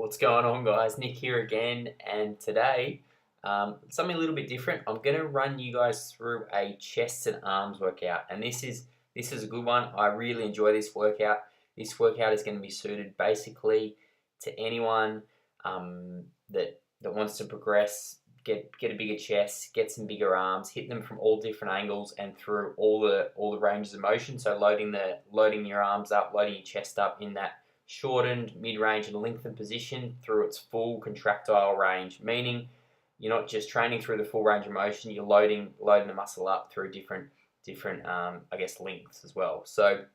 What's going on, guys? Nick here again, and today something a little bit different. I'm going to run you guys through a chest and arms workout, and this is a good one. I really enjoy this workout. This workout is going to be suited basically to anyone that wants to progress, get a bigger chest, get some bigger arms, hit them from all different angles and through all the ranges of motion. So loading your arms up, loading your chest up in that shortened, mid-range and lengthened position through its full contractile range, meaning you're not just training through the full range of motion, you're loading the muscle up through different I guess lengths as well. So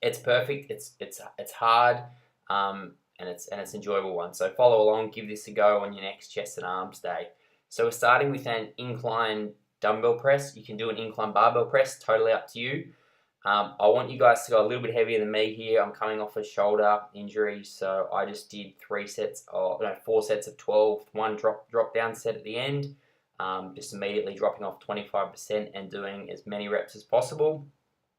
it's perfect. It's hard and it's enjoyable one. So follow along, give this a go on your next chest and arms day. So we're starting with an incline dumbbell press. You can do an incline barbell press, totally up to you. I want you guys to go a little bit heavier than me here. I'm coming off a shoulder injury, so I just did 4 sets of 12, one drop down set at the end, just immediately dropping off 25% and doing as many reps as possible.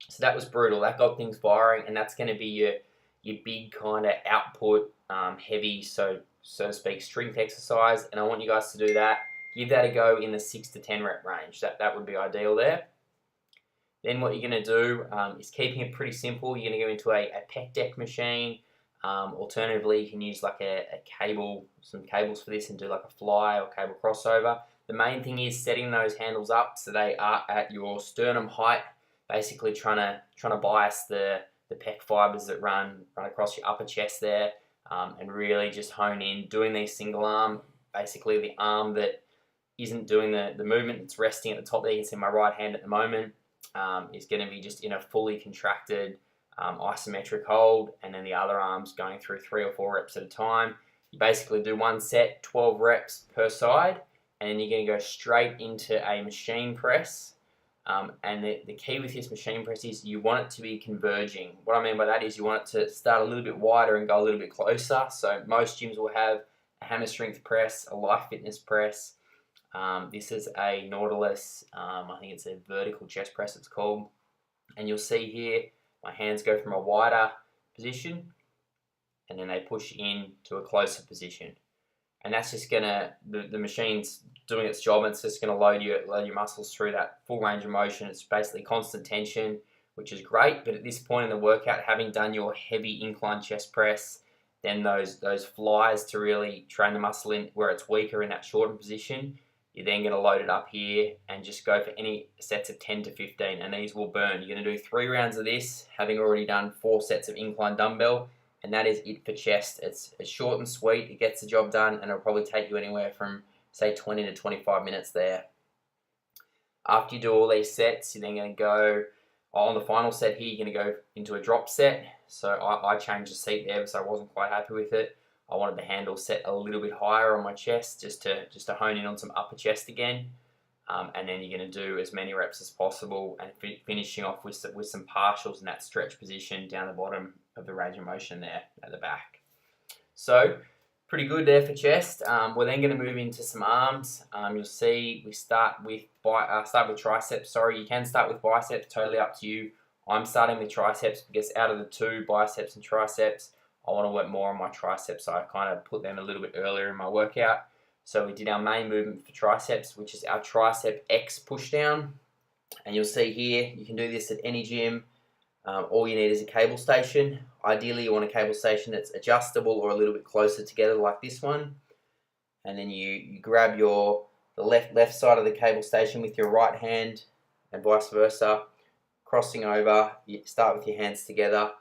So that was brutal. That got things firing, and that's going to be your big kind of output, heavy, so to speak, strength exercise. And I want you guys to do that. Give that a go in the 6 to 10 rep range. That would be ideal there. Then what you're going to do is keeping it pretty simple. You're going to go into a pec deck machine. Alternatively, you can use like a cable, some cables for this, and do like a fly or cable crossover. The main thing is setting those handles up so they are at your sternum height, basically trying to bias the pec fibers that run across your upper chest there, and really just hone in doing these single arm. Basically, the arm that isn't doing the movement, it's resting at the top there. You can see my right hand at the moment. Is going to be just in a fully contracted isometric hold, and then the other arm's going through 3 or 4 reps at a time. You basically do one set, 12 reps per side, and then you're going to go straight into a machine press. And the key with this machine press is you want it to be converging. What I mean by that is you want it to start a little bit wider and go a little bit closer. So most gyms will have a hammer strength press, a life fitness press. This is a Nautilus, I think it's a vertical chest press it's called. And you'll see here, my hands go from a wider position and then they push in to a closer position. And that's just gonna, the machine's doing its job. It's just gonna load your muscles through that full range of motion. It's basically constant tension, which is great. But at this point in the workout, having done your heavy incline chest press, then those flies to really train the muscle in where it's weaker in that shortened position, you're then going to load it up here and just go for any sets of 10 to 15, and these will burn. You're going to do 3 rounds of this, having already done 4 sets of incline dumbbell, and that is it for chest. It's short and sweet, it gets the job done, and it'll probably take you anywhere from, say, 20 to 25 minutes there. After you do all these sets, you're then going to go, on the final set here, you're going to go into a drop set. So I changed the seat there because I wasn't quite happy with it. I wanted the handle set a little bit higher on my chest just to hone in on some upper chest again. And then you're going to do as many reps as possible and finishing off with some partials in that stretch position down the bottom of the range of motion there at the back. So pretty good there for chest. We're then going to move into some arms. You'll see we start with triceps. Sorry, you can start with biceps, totally up to you. I'm starting with triceps because out of the 2, biceps and triceps, I want to work more on my triceps, so I kind of put them a little bit earlier in my workout. So we did our main movement for triceps, which is our Tricep X pushdown. And you'll see here, you can do this at any gym. All you need is a cable station. Ideally, you want a cable station that's adjustable or a little bit closer together like this one. And then you grab the left side of the cable station with your right hand and vice versa. Crossing over, you start with your hands together,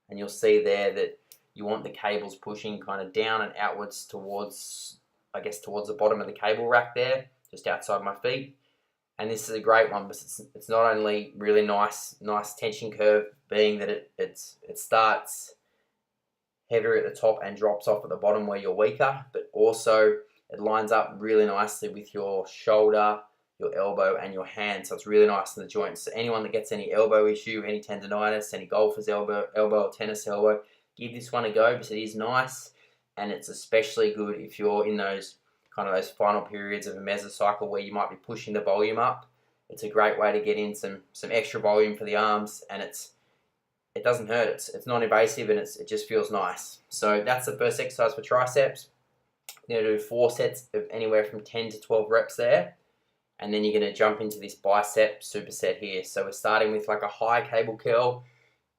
and you'll see there that you want the cables pushing kind of down and outwards towards the bottom of the cable rack there, just outside my feet. And this is a great one because it's not only really nice tension curve, being that it starts heavier at the top and drops off at the bottom where you're weaker, but also it lines up really nicely with your shoulder, your elbow and your hand, so it's really nice in the joints. So anyone that gets any elbow issue, any tendonitis, any golfer's elbow or tennis elbow, give this one a go because it is nice, and it's especially good if you're in those final periods of a mesocycle where you might be pushing the volume up. It's a great way to get in some extra volume for the arms, and it's it doesn't hurt. It's non-invasive and it just feels nice. So that's the first exercise for triceps. You're going to do 4 sets of anywhere from 10 to 12 reps there. And then you're going to jump into this bicep superset here. So we're starting with like a high cable curl.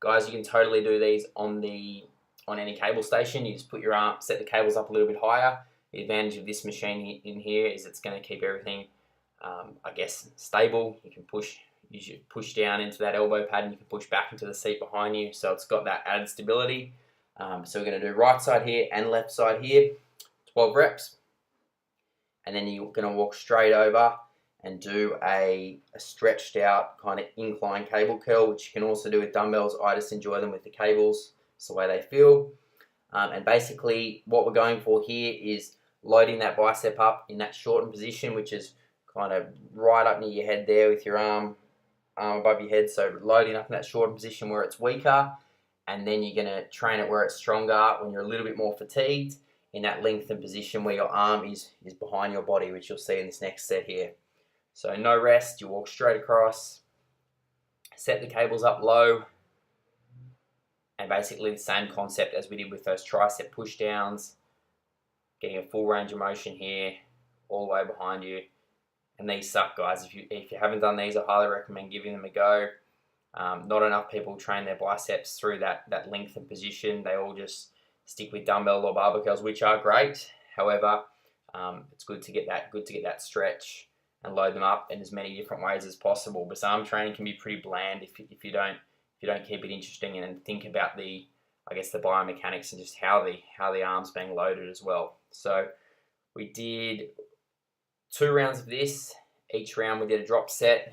Guys, you can totally do these on any cable station. You just put your arm, set the cables up a little bit higher. The advantage of this machine in here is it's going to keep everything, I guess, stable. You can push down into that elbow pad and you can push back into the seat behind you. So it's got that added stability. So we're going to do right side here and left side here, 12 reps. And then you're going to walk straight over and do a stretched out kind of incline cable curl, which you can also do with dumbbells. I just enjoy them with the cables. It's the way they feel. And basically what we're going for here is loading that bicep up in that shortened position, which is kind of right up near your head there with your arm above your head. So loading up in that shortened position where it's weaker, and then you're going to train it where it's stronger when you're a little bit more fatigued in that lengthened position where your arm is behind your body, which you'll see in this next set here. So no rest, you walk straight across, set the cables up low, and basically the same concept as we did with those tricep pushdowns, getting a full range of motion here, all the way behind you. And these suck, guys. If you haven't done these, I highly recommend giving them a go. Not enough people train their biceps through that lengthened position. They all just stick with dumbbell or barbell curls, which are great. However, it's good to get that stretch and load them up in as many different ways as possible. But arm training can be pretty bland if you don't keep it interesting and think about the biomechanics and just how the arm's being loaded as well. So we did 2 rounds of this. Each round we did a drop set.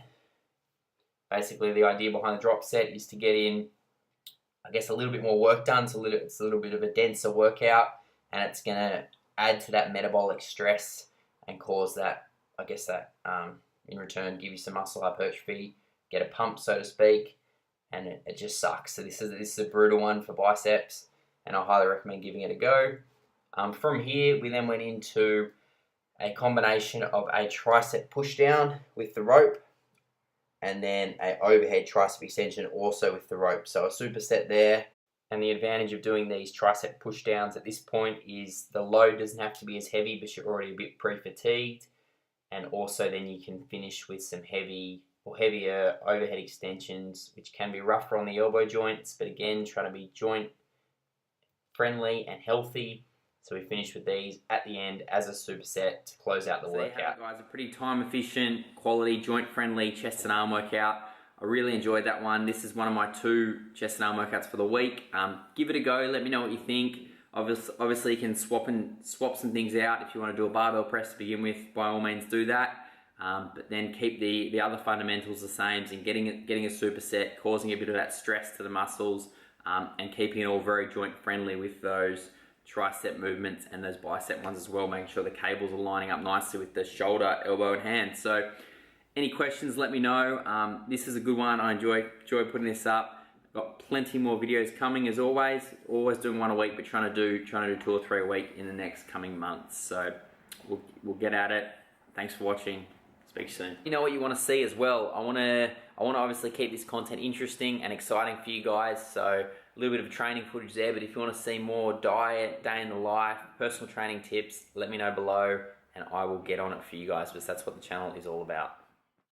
Basically the idea behind the drop set is to get in, I guess, a little bit more work done. It's a little bit of a denser workout, and it's going to add to that metabolic stress and cause that, in return, give you some muscle hypertrophy, get a pump, so to speak, and it just sucks. So this is a brutal one for biceps, and I highly recommend giving it a go. From here, we then went into a combination of a tricep pushdown with the rope, and then an overhead tricep extension also with the rope. So a superset there. And the advantage of doing these tricep pushdowns at this point is the load doesn't have to be as heavy, but you're already a bit pre-fatigued. And also then you can finish with some heavier overhead extensions, which can be rougher on the elbow joints, but again, trying to be joint friendly and healthy. So we finish with these at the end as a superset to close out the workout. Guys, a pretty time efficient, quality, joint friendly chest and arm workout. I really enjoyed that one. This is one of my 2 chest and arm workouts for the week. Give it a go. Let me know what you think. Obviously, you can swap some things out. If you want to do a barbell press to begin with, by all means do that. But then keep the other fundamentals the same, and getting a superset, causing a bit of that stress to the muscles, and keeping it all very joint friendly with those tricep movements and those bicep ones as well, making sure the cables are lining up nicely with the shoulder, elbow, and hand. So any questions, let me know. This is a good one. I enjoy putting this up. Got plenty more videos coming as always doing 1 a week, but trying to do 2 or 3 a week in the next coming months. So we'll get at it. Thanks for watching. Speak soon. You know what you want to see as well. I want to obviously keep this content interesting and exciting for you guys. So a little bit of training footage there, but if you want to see more diet, day in the life, personal training tips, let me know below and I will get on it for you guys, because that's what the channel is all about.